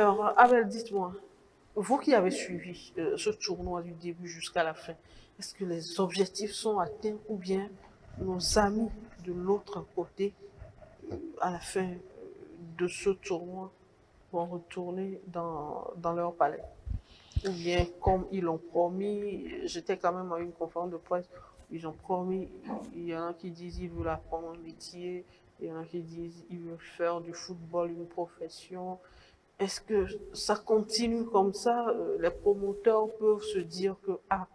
Alors, Abel, dites-moi, vous qui avez suivi ce tournoi du début jusqu'à la fin, est-ce que les objectifs sont atteints ou bien nos amis de l'autre côté, à la fin de ce tournoi, vont retourner dans leur palais? Ou bien, comme ils l'ont promis, j'étais quand même à une conférence de presse, ils ont promis, il y en a qui disent qu'ils veulent apprendre un métier, il y en a qui disent qu'ils veulent faire du football une profession. Est-ce que ça continue comme ça? Les promoteurs peuvent se dire que ah,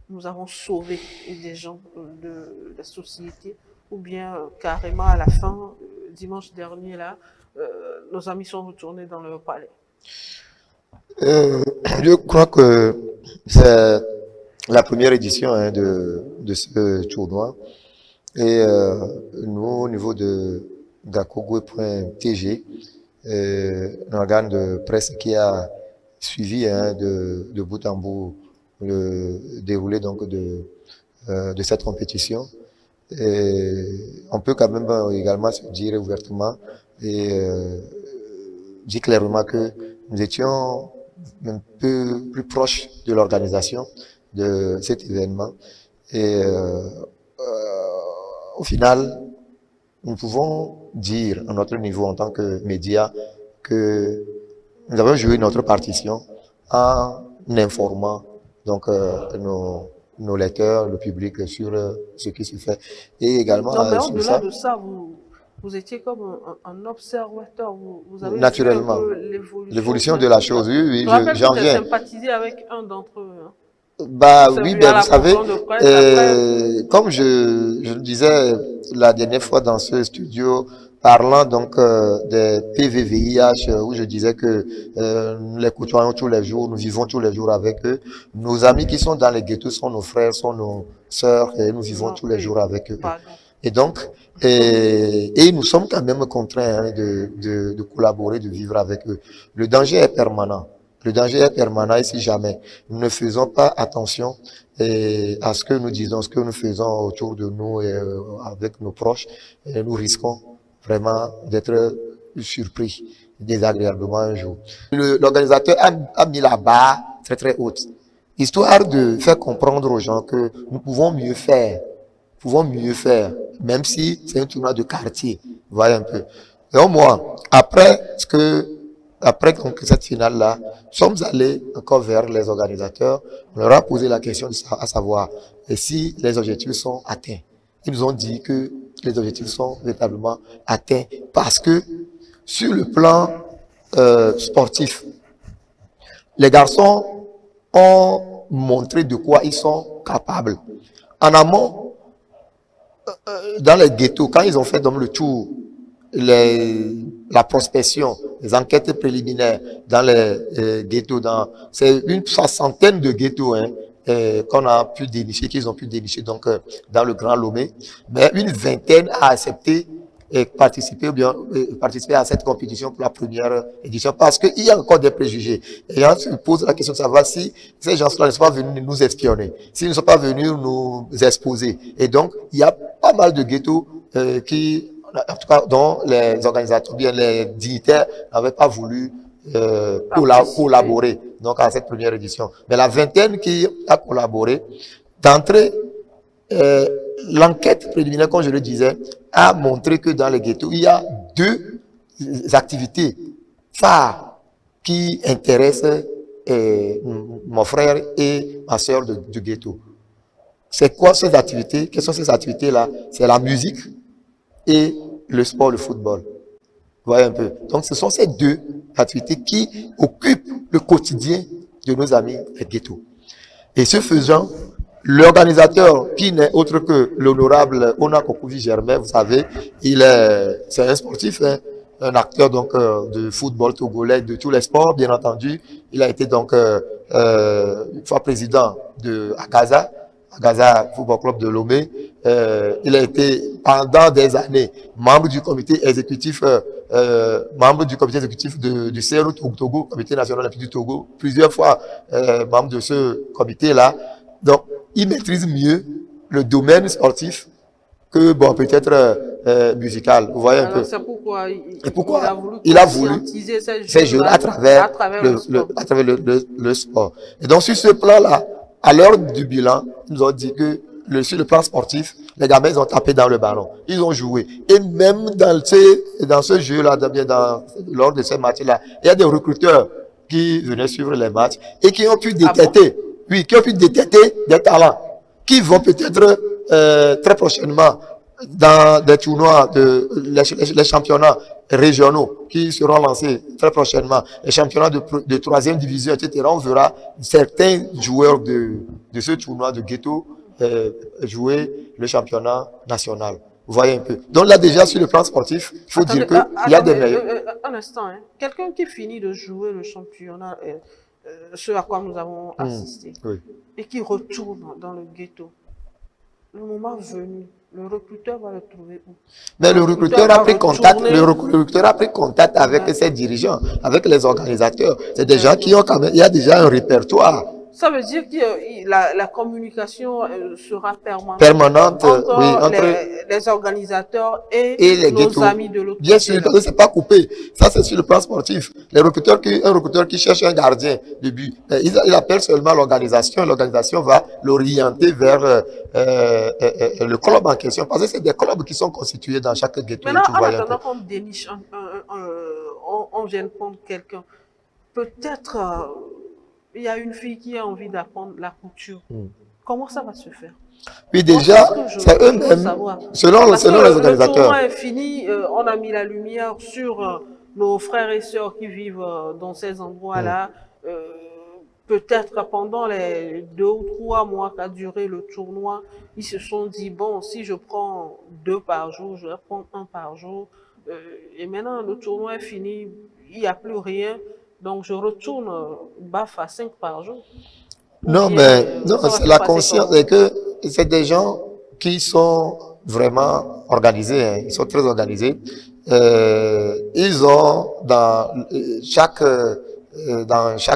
nous avons sauvé des gens de la société, ou bien carrément à la fin, dimanche dernier là, nos amis sont retournés dans leur palais. Euh, je crois que c'est la première édition de ce tournoi. Et nous, au niveau de Gakogo.tg, un organe de presse qui a suivi de bout en bout le déroulé donc de cette compétition. Et on peut quand même également se dire ouvertement et dire clairement que nous étions un peu plus proches de l'organisation de cet événement. Et au final, nous pouvons dire à notre niveau en tant que média que nous avons joué notre partition en informant donc nos lecteurs, le public sur ce qui se fait. Et également Non, mais sur au-delà ça, de ça, vous étiez comme un observateur, vous avez vu un naturellement, peu l'évolution l'évolution d'un de la club. chose, oui, oui, Je rappelle que j'en tu as viens. sympathisé avec un d'entre eux. Hein. On Bah s'est oui, vu ben à vous la savez, conférence de presse après. comme je le disais la dernière fois dans ce studio, parlant donc des PVVIH, où je disais que nous les côtoyons tous les jours, nous vivons tous les jours avec eux. Nos amis qui sont dans les ghettos sont nos frères, sont nos sœurs, et nous vivons Non, tous les oui, jours avec eux. pardon. Et donc, et nous sommes quand même contraints de collaborer, de vivre avec eux. Le danger est permanent. Le danger est permanent et si jamais nous ne faisons pas attention à ce que nous disons, ce que nous faisons autour de nous et avec nos proches, et nous risquons vraiment d'être surpris désagréablement un jour. L'organisateur a mis la barre très très haute, histoire de faire comprendre aux gens que nous pouvons mieux faire, même si c'est un tournoi de quartier, vous voyez un peu. Et moi, après donc, cette finale-là, nous sommes allés encore vers les organisateurs, on leur a posé la question à savoir si les objectifs sont atteints. Ils nous ont dit que les objectifs sont véritablement atteints parce que sur le plan sportif, les garçons ont montré de quoi ils sont capables. En amont, dans les ghettos, quand ils ont fait donc le tour, la prospection, les enquêtes préliminaires dans les ghettos, c'est une soixantaine de ghettos qu'on a pu dénicher, qu'ils ont pu dénicher donc dans le Grand Lomé, mais une vingtaine a accepté et participer à cette compétition pour la première édition parce qu'il y a encore des préjugés. Et on se pose la question de savoir si ces gens-là ne sont pas venus nous espionner, s'ils ne sont pas venus nous exposer. Et donc, il y a pas mal de ghettos qui, en tout cas, dont les organisateurs, bien les dignitaires n'avaient pas voulu collaborer donc à cette première édition. Mais la vingtaine qui a collaboré, d'entrée, l'enquête préliminaire, comme je le disais, a montré que dans les ghettos, il y a deux activités phares qui intéressent mon frère et ma soeur du ghetto. C'est quoi ces activités? Quelles sont ces activités-là? C'est la musique et le sport, le football. Vous voyez un peu. Donc, ce sont ces deux activités qui occupent le quotidien de nos amis les ghettos. Et ce faisant, l'organisateur, qui n'est autre que l'honorable Ona Kokovi Germain, vous savez, c'est un sportif, un acteur donc de football togolais, de tous les sports, bien entendu. Il a été donc une fois président de Agaza Football Club de Lomé. Il a été pendant des années membre du comité exécutif, du CRO Togo, Comité national olympique du Togo, plusieurs fois membre de ce comité-là. Donc, il maîtrise mieux le domaine sportif que, bon, peut-être musical. Vous voyez un peu. Alors, c'est pourquoi Et pourquoi il a voulu conscientiser conscientiser ces jeunes à travers, le sport. à travers le sport. Et donc, sur ce plan-là, à l'heure du bilan, ils nous ont dit que sur le plan sportif, les gamins, ils ont tapé dans le ballon. Ils ont joué. Et même dans ce jeu-là, lors de ces matchs-là, il y a des recruteurs qui venaient suivre les matchs et qui ont pu détecter, oui, qui ont pu détecter des talents qui vont peut-être très prochainement dans des tournois, les championnats régionaux qui seront lancés très prochainement, les championnats de troisième division, etc. On verra certains joueurs de ce tournoi de Ghetto jouer le championnat national. Vous voyez un peu. Donc là, déjà, sur le plan sportif, il faut dire qu'il y a des meilleurs. Un instant, hein. Quelqu'un qui finit de jouer le championnat, ce à quoi nous avons assisté, Oui. et qui retourne dans le ghetto, le moment venu, le recruteur va le trouver où? Mais le recruteur a pris contact avec ses dirigeants, avec les organisateurs. C'est des gens qui ont quand même, il y a déjà un répertoire. Ça veut dire que la communication sera permanente, entre les organisateurs et nos amis de l'autre côté. Bien sûr, parce que c'est pas coupé. Ça, c'est sur le plan sportif. Un recruteur qui cherche un gardien de but, il appelle seulement l'organisation. L'organisation va l'orienter vers le club en question. Parce que c'est des clubs qui sont constitués dans chaque ghetto. Maintenant, en attendant qu'on déniche, on vient prendre quelqu'un, peut-être il y a une fille qui a envie d'apprendre la couture. Comment ça va se faire? Oui, déjà, c'est eux-mêmes, selon les organisateurs. Le tournoi est fini, on a mis la lumière sur nos frères et sœurs qui vivent dans ces endroits-là. Peut-être pendant les 2 ou 3 mois qu'a duré le tournoi, ils se sont dit, bon, si je prends 2 par jour, je vais prendre 1 par jour. Et maintenant, le tournoi est fini, il n'y a plus rien. Donc, je retourne baf à 5 par jour. Non, mais non, c'est la conscience, c'est que c'est des gens qui sont vraiment organisés, hein, ils sont très organisés. Ils ont dans chaque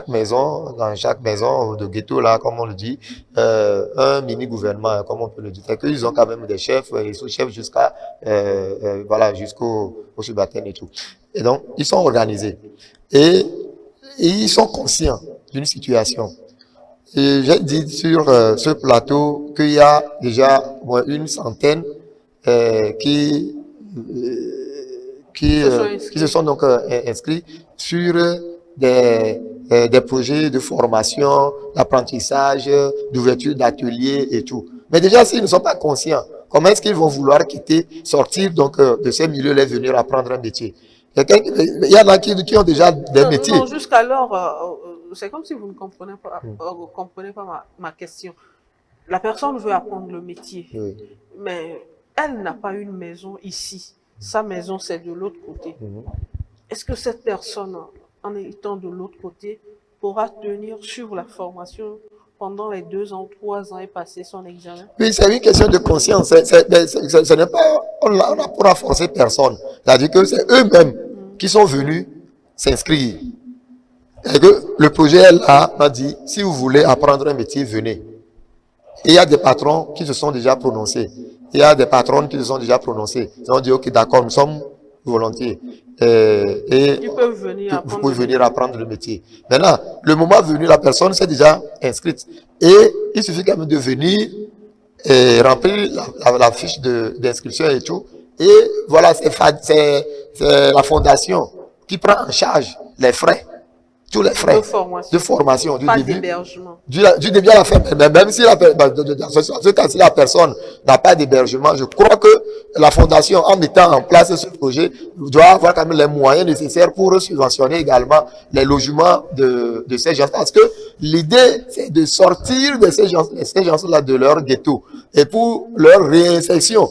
maison de ghetto là, comme on le dit, un mini gouvernement, comme on peut le dire. C'est qu'ils ont quand même des chefs, ils sont chefs jusqu'à jusqu'au subalterne et tout. Et donc ils sont organisés et ils sont conscients d'une situation. Et j'ai dit sur ce plateau qu'il y a déjà une centaine qui se sont donc inscrits sur des projets de formation, d'apprentissage, d'ouverture d'ateliers et tout. Mais déjà, s'ils ne sont pas conscients, comment est-ce qu'ils vont vouloir sortir donc de ces milieux-là et venir apprendre un métier? Il y en a qui ont déjà des métiers. Non, jusqu'alors, c'est comme si vous ne comprenez pas ma question. La personne veut apprendre le métier, mais elle n'a pas une maison ici. Sa maison, c'est de l'autre côté. Est-ce que cette personne, en étant de l'autre côté, pourra tenir sur la formation pendant les 2 ans, 3 ans et passer son examen? Oui, c'est une question de conscience. Ce n'est pas, on n'a pas forcé personne. C'est-à-dire que c'est eux-mêmes qui sont venus s'inscrire. Et que le projet là m'a dit, si vous voulez apprendre un métier, venez. Et il y a des patrons qui se sont déjà prononcés. Il y a des patronnes qui se sont déjà prononcées. Ils ont dit, ok, d'accord, nous sommes volontiers. Ils peuvent venir vous pouvez venir apprendre le métier. Maintenant, le moment venu, la personne s'est déjà inscrite. Et il suffit quand même de venir et remplir la fiche d'inscription et tout. Et voilà, c'est la fondation qui prend en charge les frais. Tous les frais de formation du début à la fin. Même si la personne n'a pas d'hébergement, je crois que la fondation, en mettant en place ce projet, doit avoir quand même les moyens nécessaires pour subventionner également les logements de ces gens. Parce que l'idée, c'est de sortir de ces gens-là de leur ghetto et pour leur réinsertion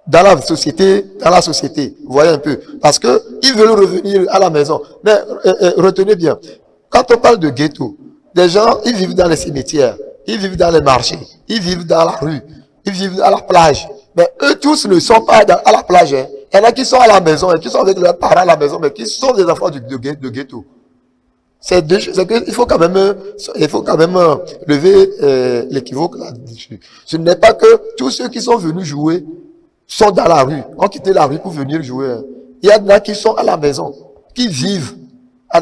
dans la société, vous voyez un peu, parce que ils veulent revenir à la maison. Mais retenez bien, quand on parle de ghetto, des gens, ils vivent dans les cimetières, ils vivent dans les marchés, ils vivent dans la rue, ils vivent à la plage. Mais eux tous ne sont pas à la plage. Hein. Il y en a qui sont à la maison et qui sont avec leurs parents à la maison, mais qui sont des enfants de ghetto. Il faut quand même lever l'équivoque là-dessus. Ce n'est pas que tous ceux qui sont venus jouer sont dans la rue, ont quitté la rue pour venir jouer. Il y en a qui sont à la maison, qui vivent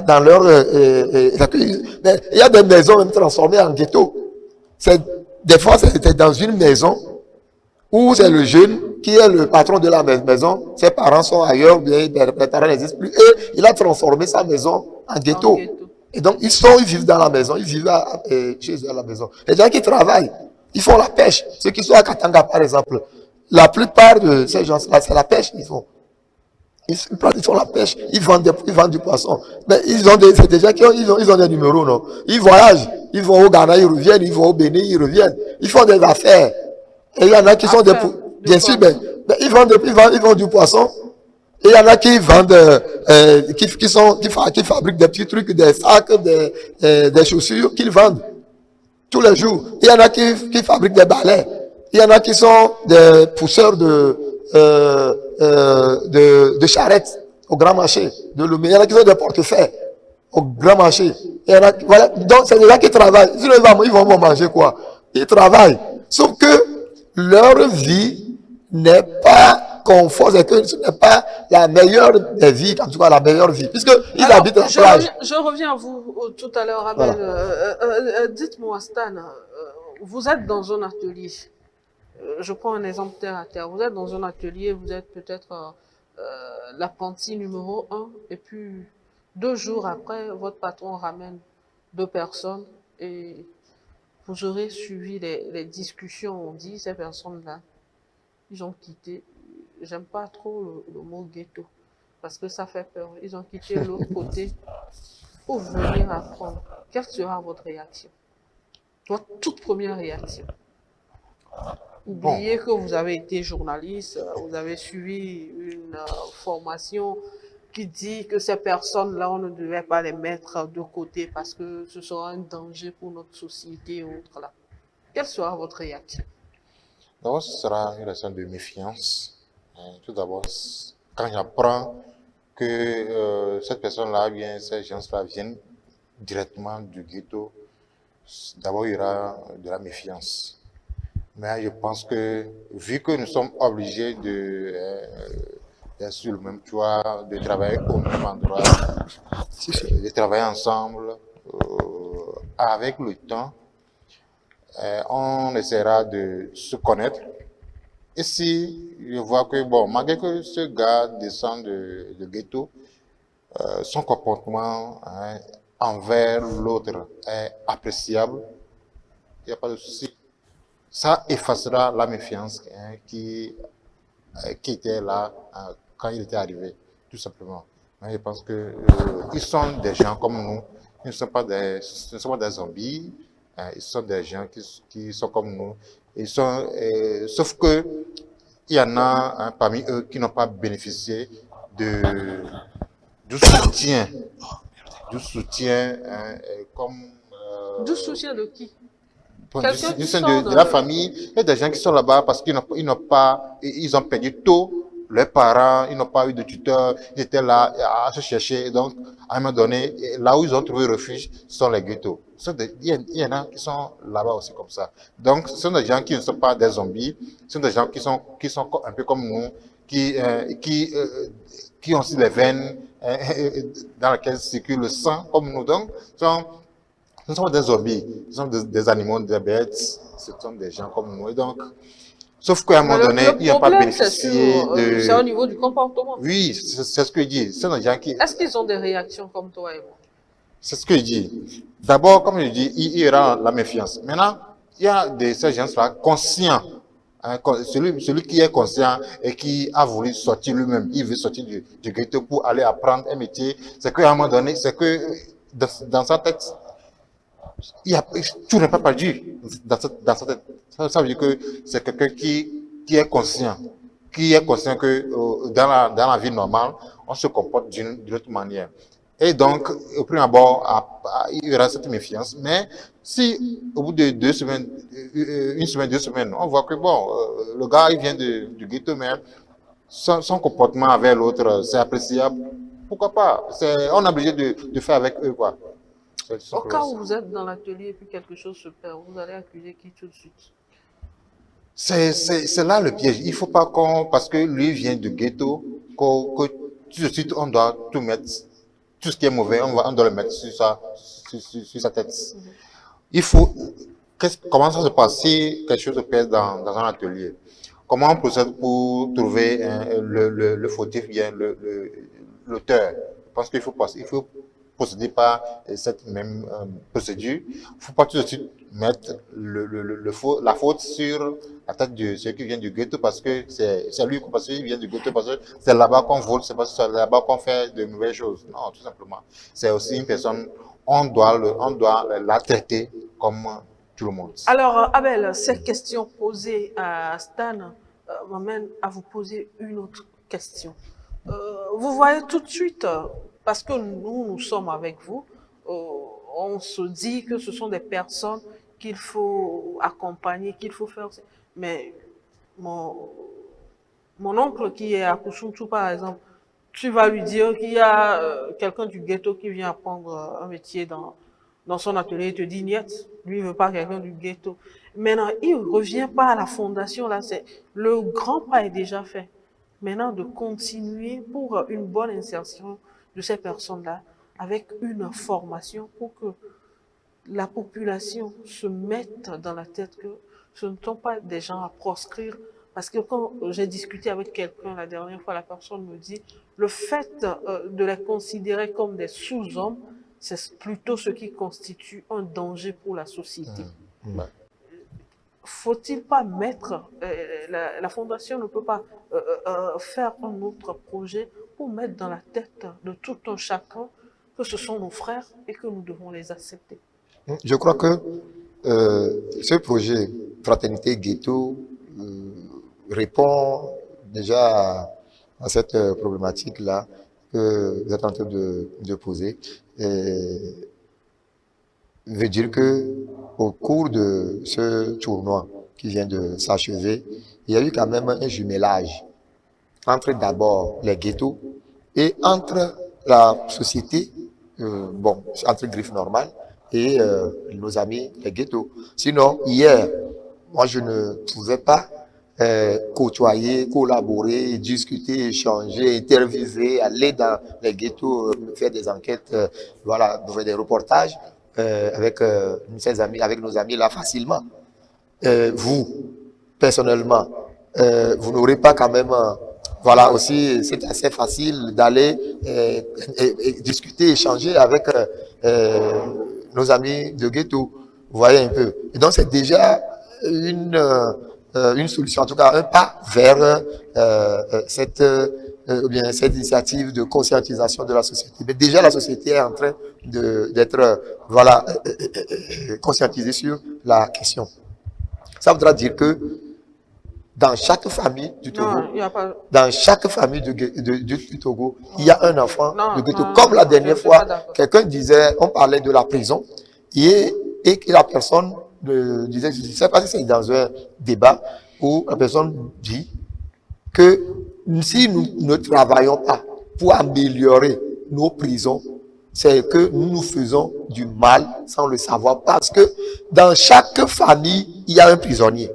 dans leur... il y a des maisons même transformées en ghetto. Des fois, c'est dans une maison où c'est le jeune qui est le patron de la maison, ses parents sont ailleurs, bien, les parents n'existent plus, et il a transformé sa maison en ghetto. Et donc, ils vivent dans la maison, ils vivent chez eux à la maison. Les gens qui travaillent, ils font la pêche. Ceux qui sont à Katanga, par exemple, la plupart de ces gens-là, c'est la pêche qu'ils font. Ils font la pêche, ils vendent du poisson. Mais c'est des gens qui ont des numéros, non? Ils voyagent, ils vont au Ghana, ils reviennent, ils vont au Bénin, ils reviennent. Ils font des affaires. Et il y en a qui sont bien sûr, mais ils vendent du poisson. Et il y en a qui vendent, qui fabriquent des petits trucs, des sacs, des chaussures qu'ils vendent tous les jours. Il y en a qui fabriquent des balais. Il y en a qui sont des pousseurs de charrettes au grand marché. Il y en a qui sont des portefeuilles au grand marché. Il y en a, voilà. Donc, c'est des gens qui travaillent. Sinon, ils vont manger quoi? Ils travaillent. Sauf que leur vie n'est pas confort, c'est que ce n'est pas la meilleure des vies, en tout cas la meilleure vie, puisqu'ils habitent en plage. Je reviens à vous tout à l'heure, Abel. Voilà. Dites-moi, Stan, vous êtes dans un atelier. Je prends un exemple terre à terre. Vous êtes dans un atelier, vous êtes peut-être l'apprenti numéro 1, et puis 2 jours après, votre patron ramène 2 personnes et vous aurez suivi les discussions. On dit, ces personnes-là, ils ont quitté, j'aime pas trop le mot ghetto, parce que ça fait peur. Ils ont quitté l'autre côté pour venir apprendre. Quelle sera votre réaction? Votre toute première réaction? Oubliez que vous avez été journaliste, vous avez suivi une formation qui dit que ces personnes-là, on ne devait pas les mettre de côté parce que ce sera un danger pour notre société et autres là. Quelle sera votre réaction? D'abord, ce sera une réaction de méfiance. Tout d'abord, quand j'apprends que cette personne-là, bien, ces gens-là viennent directement du ghetto, d'abord, il y aura de la méfiance. Mais je pense que, vu que nous sommes obligés d'être sur le même toit, de travailler au même endroit, de travailler ensemble, avec le temps, on essaiera de se connaître. Et si je vois que, bon, malgré que ce gars descend de ghetto, son comportement envers l'autre est appréciable, il n'y a pas de souci. Ça effacera la méfiance qui était là quand il était arrivé, tout simplement. Mais je pense que ils sont des gens comme nous. Ils ne sont pas des zombies. Ils sont des gens qui sont comme nous. Sauf que il y en a parmi eux qui n'ont pas bénéficié du soutien. Du soutien comme... du soutien de qui? De la famille. Il y a des gens qui sont là-bas parce qu'ils ils ont perdu tôt leurs parents, ils n'ont pas eu de tuteur, ils étaient là à se chercher. Donc, à un moment donné, là où ils ont trouvé refuge, ce sont les ghettos. Il y en a qui sont là-bas aussi comme ça. Donc, ce sont des gens qui ne sont pas des zombies, ce sont des gens qui sont un peu comme nous, qui ont aussi les veines dans lesquelles circule le sang comme nous. Donc, ce sont des zombies, ce sont des animaux, des bêtes, ce sont des gens comme nous. Et donc, sauf qu'à un moment donné, ils n'ont pas bénéficié de... C'est au niveau du comportement. Oui, c'est ce que je dis. Ce sont des gens qui... Est-ce qu'ils ont des réactions comme toi et moi? C'est ce que je dis. D'abord, comme je dis, il y aura la méfiance. Maintenant, il y a ces gens-là conscients. Celui qui est conscient et qui a voulu sortir lui-même, il veut sortir du ghetto pour aller apprendre un métier, c'est qu'à un moment donné, c'est que dans sa tête, tout n'est pas perdu dans sa tête. Ça veut dire que c'est quelqu'un qui est conscient que dans la vie normale, on se comporte d'une autre manière. Et donc, au premier abord, il y aura cette méfiance. Mais si, au bout de 2 semaines, 1 semaine, 2 semaines, on voit que bon, le gars, il vient du ghetto, mais son comportement avec l'autre, c'est appréciable. Pourquoi pas? On est obligé de faire avec eux, quoi. Au cas où vous êtes dans l'atelier et puis quelque chose se perd, vous allez accuser qui tout de suite? C'est là le piège. Il ne faut pas parce que lui vient du ghetto, que tout de suite on doit tout mettre, tout ce qui est mauvais, on doit le mettre sur sa tête. Il faut, comment ça se passe si quelque chose se passe dans un atelier? Comment on procède pour trouver le fautif, bien l'auteur? Je pense qu'il faut procéder par cette même procédure. Il ne faut pas tout de suite mettre la faute sur la tête de ceux qui viennent du ghetto parce que c'est lui, parce qu'il vient du ghetto, parce que c'est là-bas qu'on vole, c'est parce que c'est là-bas qu'on fait de mauvaises choses. Non, tout simplement. C'est aussi une personne, on doit la traiter comme tout le monde. Alors, Abel, cette question posée à Stan m'amène à vous poser une autre question. Vous voyez tout de suite, parce que nous sommes avec vous, on se dit que ce sont des personnes qu'il faut accompagner, qu'il faut faire. Mais mon oncle qui est à Kouchoutou, par exemple, tu vas lui dire qu'il y a quelqu'un du ghetto qui vient apprendre un métier dans son atelier et te dit niet, lui il veut pas quelqu'un du ghetto. Maintenant, il revient pas à la fondation, là, le grand pas est déjà fait. Maintenant, de continuer pour une bonne insertion de ces personnes-là avec une formation pour que la population se mette dans la tête que ce ne sont pas des gens à proscrire. Parce que quand j'ai discuté avec quelqu'un la dernière fois, la personne me dit le fait de les considérer comme des sous-hommes, c'est plutôt ce qui constitue un danger pour la société. Faut-il pas mettre, la fondation ne peut pas faire un autre projet pour mettre dans la tête de tout un chacun que ce sont nos frères et que nous devons les accepter? Je crois que ce projet Fraternité Ghetto répond déjà à cette problématique-là que vous êtes en train de poser. Veut dire que au cours de ce tournoi qui vient de s'achever, il y a eu quand même un jumelage entre d'abord les ghettos et entre la société, entre griffes normales, et nos amis les ghettos. Sinon, hier, moi je ne pouvais pas côtoyer, collaborer, discuter, échanger, interviewer, aller dans les ghettos, faire des enquêtes, voilà, faire des reportages avec nos amis là facilement. Vous, personnellement, vous n'aurez pas quand même, voilà aussi, c'est assez facile d'aller discuter, échanger avec nos amis de ghetto. Vous voyez un peu. Et donc c'est déjà une solution, en tout cas un pas vers cette initiative de conscientisation de la société. Mais déjà la société est en train d'être conscientisée sur la question. Ça voudra dire que dans chaque famille du Togo, dans chaque famille du Togo, il y a un enfant de ghetto. Comme la dernière fois, quelqu'un disait, on parlait de la prison, et que la personne disait, je ne sais pas si c'est dans un débat où la personne dit que si nous ne travaillons pas pour améliorer nos prisons, c'est que nous faisons du mal sans le savoir. Parce que dans chaque famille, il y a un prisonnier.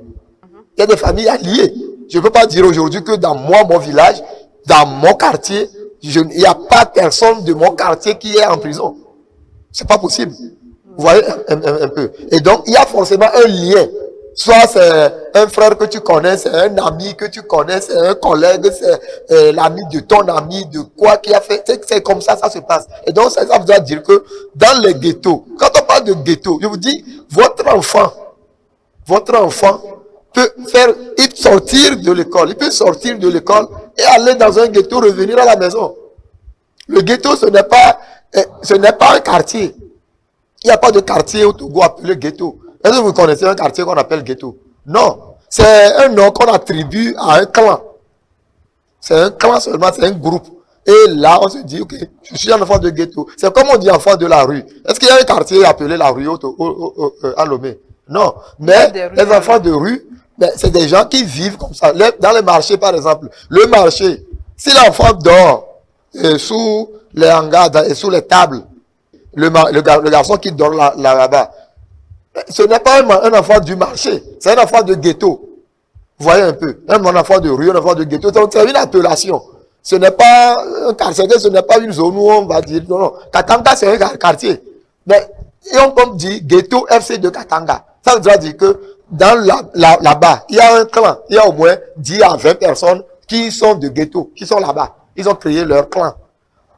Il y a des familles alliées. Je ne peux pas dire aujourd'hui que dans mon village, dans mon quartier, il n'y a pas personne de mon quartier qui est en prison. C'est pas possible. Vous voyez un peu. Et donc, il y a forcément un lien. Soit c'est un frère que tu connais, c'est un ami que tu connais, c'est un collègue, c'est l'ami de ton ami, de quoi qui a fait. C'est comme ça se passe. Et donc, ça veut dire que dans les ghettos, quand on parle de ghetto, je vous dis, votre enfant peut sortir de l'école. Il peut sortir de l'école et aller dans un ghetto, revenir à la maison. Le ghetto, ce n'est pas un quartier. Il n'y a pas de quartier au Togo appelé ghetto. Est-ce que vous connaissez un quartier qu'on appelle ghetto? Non. C'est un nom qu'on attribue à un clan. C'est un clan seulement, c'est un groupe. Et là, on se dit, ok, je suis un enfant de ghetto. C'est comme on dit enfant de la rue. Est-ce qu'il y a un quartier appelé la rue à Lomé? Non. Mais les enfants de rue, c'est des gens qui vivent comme ça. Dans les marchés, par exemple. Le marché, si l'enfant dort sous les hangars et sous les tables, le garçon qui dort là-bas, ce n'est pas un enfant du marché, c'est un enfant de ghetto. Vous voyez un peu, un enfant de rue, un enfant de ghetto, donc c'est une appellation. Ce n'est pas un quartier, ce n'est pas une zone où on va dire, non, non, Katanga c'est un quartier. Mais, et on dit ghetto FC de Katanga. Ça veut dire que dans là-bas, il y a un clan, il y a au moins 10 à 20 personnes qui sont de ghetto, qui sont là-bas. Ils ont créé leur clan.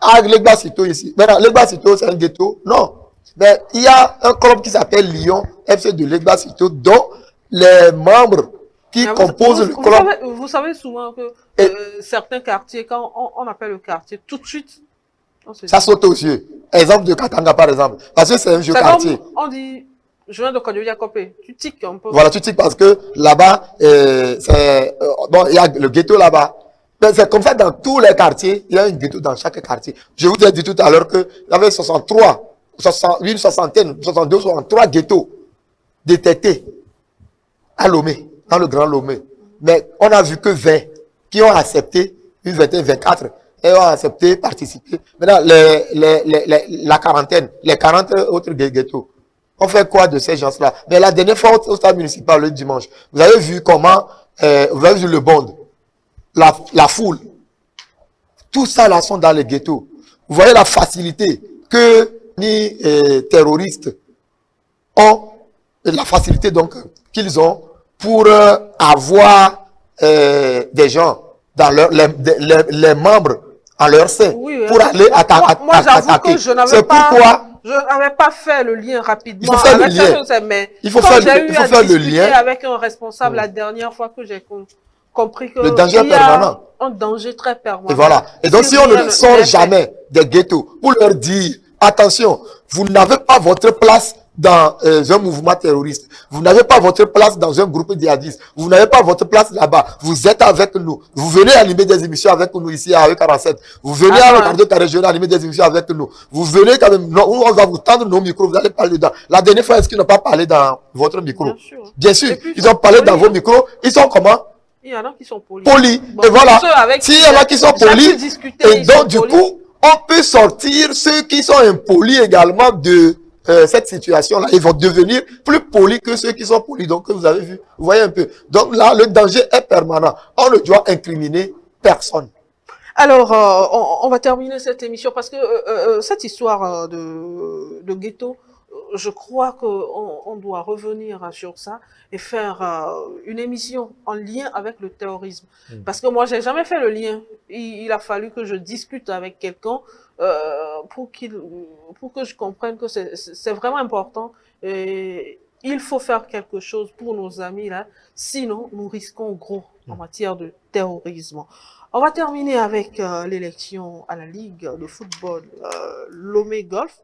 Ah, Legbasito ici. Maintenant, Legbasito c'est un ghetto? Non. Mais il y a un club qui s'appelle Lyon FC de Legbasito, dont les membres qui composent le club. Vous savez souvent que certains quartiers, quand on appelle le quartier, tout de suite, ça saute aux yeux. Exemple de Katanga, par exemple. Parce que c'est un vieux quartier. On dit, je viens de Kodioya Kopé. Tu tiques un peu. Voilà, tu tiques parce que là-bas, bon, il y a le ghetto là-bas. Mais c'est comme ça dans tous les quartiers. Il y a un ghetto dans chaque quartier. Je vous ai dit tout à l'heure qu'il y avait 63, une soixantaine, 62, 63 ghettos détectés à Lomé, dans le Grand Lomé. Mais on a vu que 20 qui ont accepté, une vingtaine, 24, et ont accepté participer. Maintenant, la quarantaine, les 40 autres ghettos. On fait quoi de ces gens-là? Mais la dernière fois au stade municipal, le dimanche, vous avez vu comment, vous avez vu le bond, la foule. Tout ça là sont dans les ghettos. Vous voyez la facilité que les terroristes ont, la facilité donc qu'ils ont pour avoir des gens dans les membres en leur sein, oui, pour aller attaquer. Moi, j'avoue que je n'avais pas fait le lien rapidement. Il faut faire le lien. Il faut faire le lien avec un responsable la dernière fois que j'ai compris que le danger il y a permanent. Un danger très permanent. Et voilà. Et donc, si on ne sort jamais des ghettos pour leur dire, attention, vous n'avez pas votre place dans un mouvement terroriste. Vous n'avez pas votre place dans un groupe djihadiste. Vous n'avez pas votre place là-bas. Vous êtes avec nous. Vous venez animer des émissions avec nous ici à E47. Vous venez à regarder ta région animer des émissions avec nous. Vous venez quand même, on va vous tendre nos micros, vous allez parler dedans. La dernière fois, est-ce qu'ils n'ont pas parlé dans votre micro? Bien sûr. Ils ont parlé dans vos micros. Ils sont comment? Il y en a qui sont polis. Bon, et voilà. S'il y en a qui sont polis, et donc du coup, on peut sortir ceux qui sont impolis également de cette situation-là. Ils vont devenir plus polis que ceux qui sont polis. Donc, vous avez vu, vous voyez un peu. Donc là, le danger est permanent. On ne doit incriminer personne. Alors, on va terminer cette émission parce que cette histoire de ghetto, je crois qu'on doit revenir sur ça et faire une émission en lien avec le terrorisme. Parce que moi, j'ai jamais fait le lien. Il a fallu que je discute avec quelqu'un pour que je comprenne que c'est vraiment important. Et il faut faire quelque chose pour nos amis là, sinon nous risquons gros en matière de terrorisme. On va terminer avec l'élection à la Ligue de football Lomé Golf.